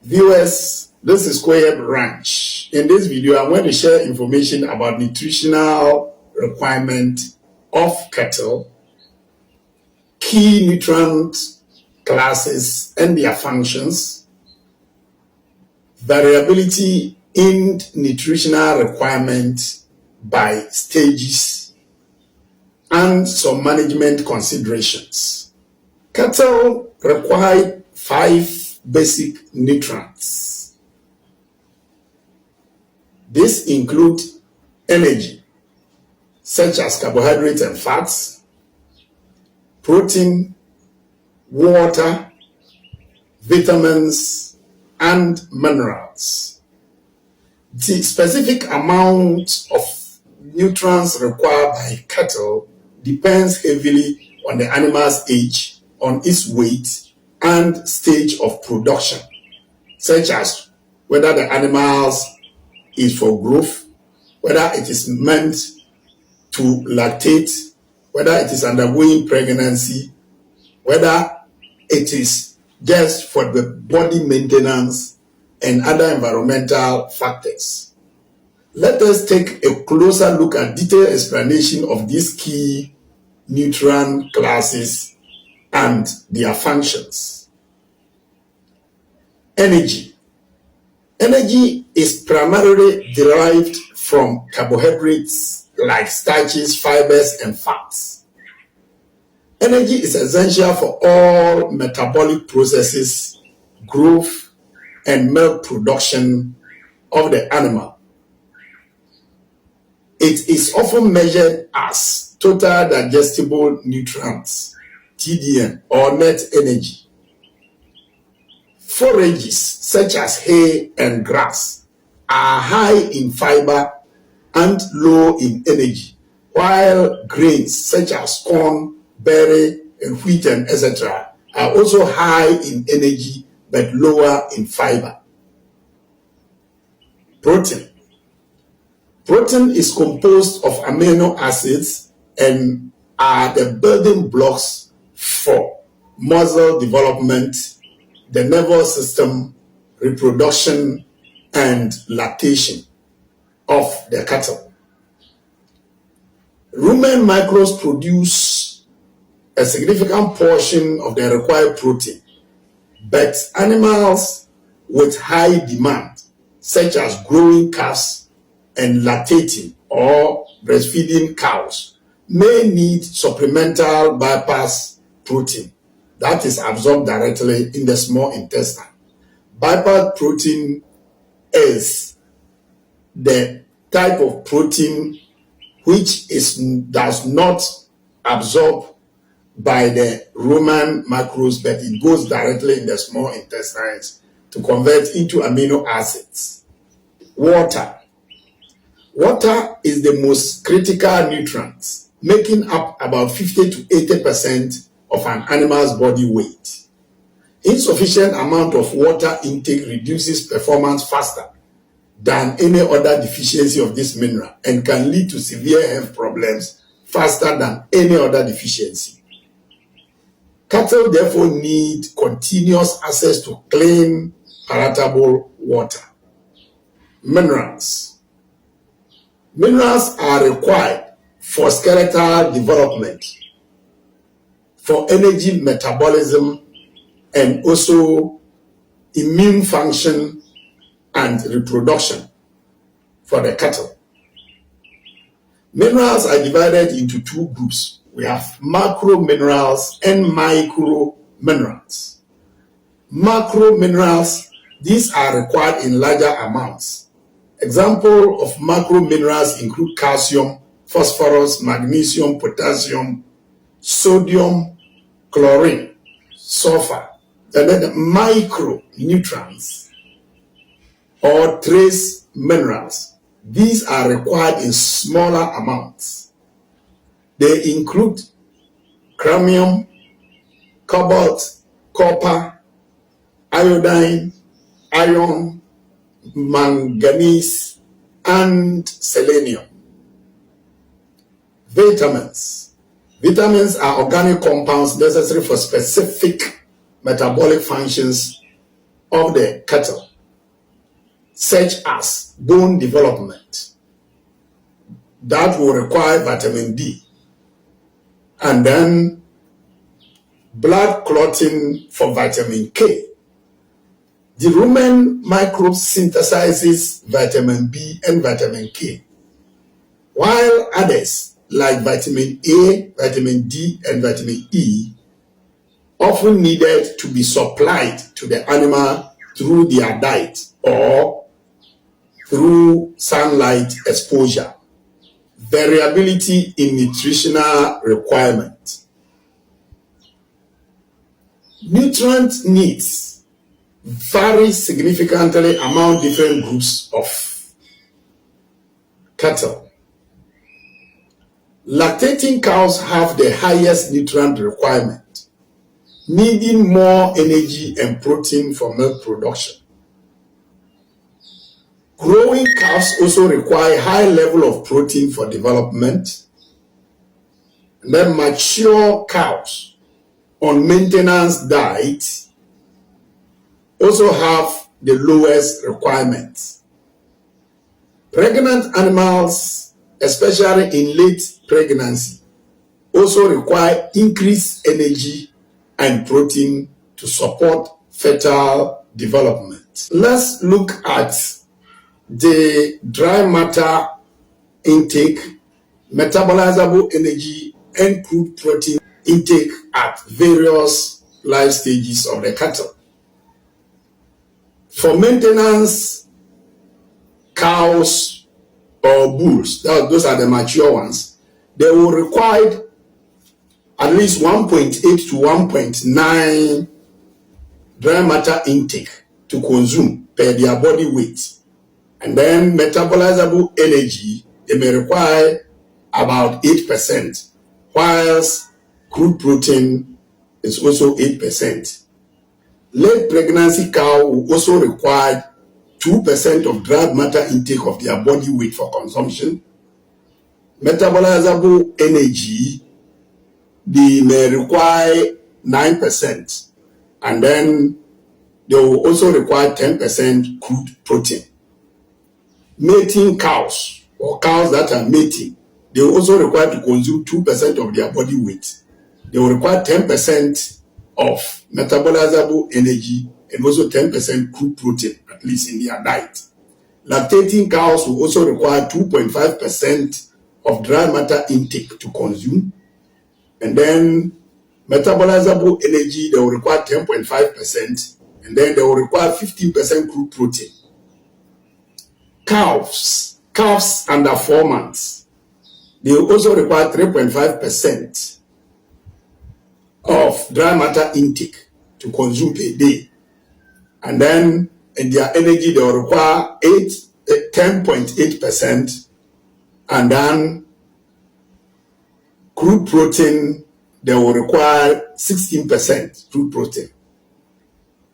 Viewers, this is Koyeb Ranch. In this video, I'm going to share information about nutritional requirement of cattle, key nutrient classes and their functions, variability in nutritional requirement by stages, and some management considerations. Cattle require 5 basic nutrients. This includes energy, such as carbohydrates and fats, protein, water, vitamins, and minerals. The specific amount of nutrients required by cattle depends heavily on the animal's age, on its weight, and stage of production, such as whether the animals is for growth, whether it is meant to lactate, whether it is undergoing pregnancy, whether it is just for the body maintenance and other environmental factors. Let us take a closer look at detailed explanation of these key nutrient classes and their functions. Energy. Energy is primarily derived from carbohydrates like starches, fibers, and fats. Energy is essential for all metabolic processes, growth, and milk production of the animal. It is often measured as total digestible nutrients, TDN, or net energy. Forages such as hay and grass are high in fiber and low in energy, while grains such as corn, berry, and wheat, and etc. are also high in energy but lower in fiber. Protein. Protein is composed of amino acids and are the building blocks for muscle development, the nervous system, reproduction, and lactation of the cattle. Rumen microbes produce a significant portion of the required protein, but animals with high demand, such as growing calves and lactating or breastfeeding cows, may need supplemental bypass protein that is absorbed directly in the small intestine. Bypass protein is the type of protein which does not absorb by the Roman microbes, but it goes directly in the small intestines to convert into amino acids. Water. Water is the most critical nutrient, making up about 50 to 80% of an animal's body weight. Insufficient amount of water intake reduces performance faster than any other deficiency of this mineral and can lead to severe health problems faster than any other deficiency. Cattle therefore need continuous access to clean, palatable water. Minerals. Minerals are required for skeletal development, for energy metabolism, and also immune function and reproduction for the cattle. Minerals are divided into 2 groups. We have macro minerals and micro minerals. Macro minerals, these are required in larger amounts. Example of macro minerals include calcium, phosphorus, magnesium, potassium, sodium, chlorine, sulfur. And then the micronutrients or trace minerals, these are required in smaller amounts. They include chromium, cobalt, copper, iodine, iron, manganese, and selenium. Vitamins. Vitamins are organic compounds necessary for specific metabolic functions of the cattle, such as bone development, that will require vitamin D, and then blood clotting for vitamin K. The rumen microbe synthesizes vitamin B and vitamin K, while others like vitamin A, vitamin D, and vitamin E often needed to be supplied to the animal through their diet or through sunlight exposure. Variability in nutritional requirement. Nutrient needs vary significantly among different groups of cattle. Lactating cows have the highest nutrient requirement, needing more energy and protein for milk production. Growing calves also require high level of protein for development. And then mature cows on maintenance diet also have the lowest requirements. Pregnant animals, especially in late pregnancy, also require increased energy and protein to support fetal development. Let's look at the dry matter intake, metabolizable energy, and crude protein intake at various life stages of the cattle. For maintenance cows or bulls, those are the mature ones, they will require at least 1.8 to 1.9 dry matter intake to consume per their body weight. And then metabolizable energy, they may require about 8%, whilst crude protein is also 8%. Late pregnancy cow will also require 2% of dry matter intake of their body weight for consumption. Metabolizable energy, they may require 9%, and then they will also require 10% crude protein. Mating cows or cows that are mating, they will also require to consume 2% of their body weight. They will require 10% of metabolizable energy and also 10% crude protein, at least in their diet. Lactating cows will also require 2.5% of dry matter intake to consume. And then metabolizable energy, they will require 10.5%, and then they will require 15% crude protein. Calves under 4 months, they will also require 3.5% of dry matter intake to consume per day. And then in their energy, they will require 10.8%, and then crude protein, they will require 16% crude protein.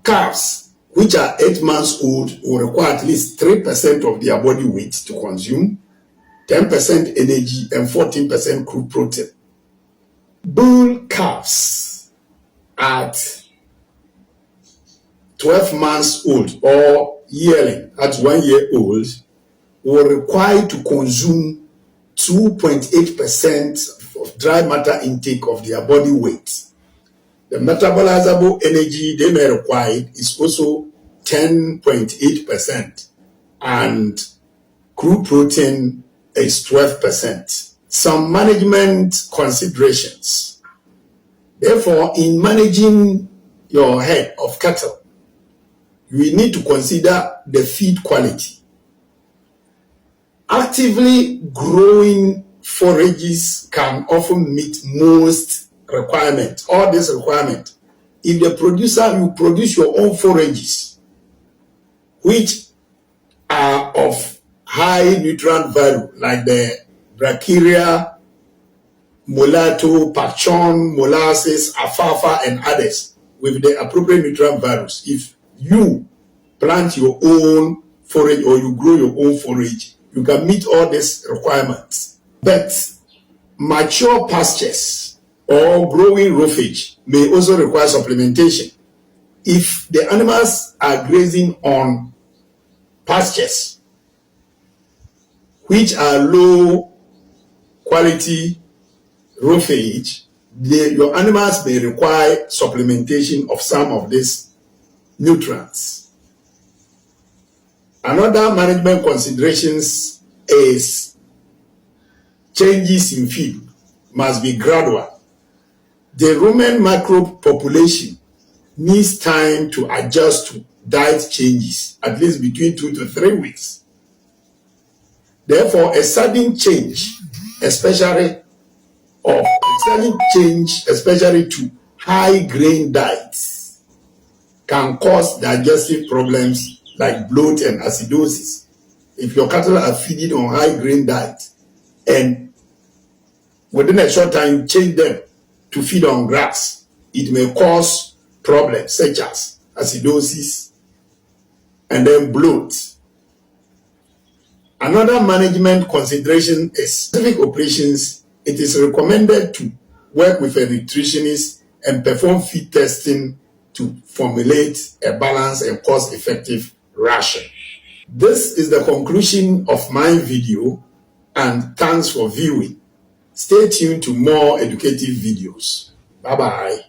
Calves, which are 8 months old, will require at least 3% of their body weight to consume, 10% energy, and 14% crude protein. Bull calves at 12 months old or yearling at 1 year old will require to consume 2.8% of dry matter intake of their body weight. The metabolizable energy they may require is also 10.8%, and crude protein is 12%. Some management considerations. Therefore, in managing your herd of cattle, you need to consider the feed quality. Actively growing forages can often meet most requirements, all these requirements. If the producer, you produce your own forages, which are of high nutrient value, like the brachiaria, mulatto, pachon, molasses, alfalfa, and others, with the appropriate nutrient values. If you plant your own forage or you grow your own forage, you can meet all these requirements. But mature pastures or growing roughage may also require supplementation. if the animals are grazing on pastures which are low quality roughage, your animals may require supplementation of some of these nutrients. Another management considerations is changes in feed must be gradual. The rumen microbe population needs time to adjust to diet changes, at least between 2 to 3 weeks. Therefore, a sudden change, especially to high grain diets, can cause digestive problems like bloat and acidosis. If your cattle are feeding on high grain diet and within a short time you change them to feed on grass, it may cause problems such as acidosis and then bloat. Another management consideration is specific operations. It is recommended to work with a nutritionist and perform feed testing to formulate a balanced and cost-effective ration. This is the conclusion of my video, and thanks for viewing. Stay tuned to more educative videos. Bye-bye.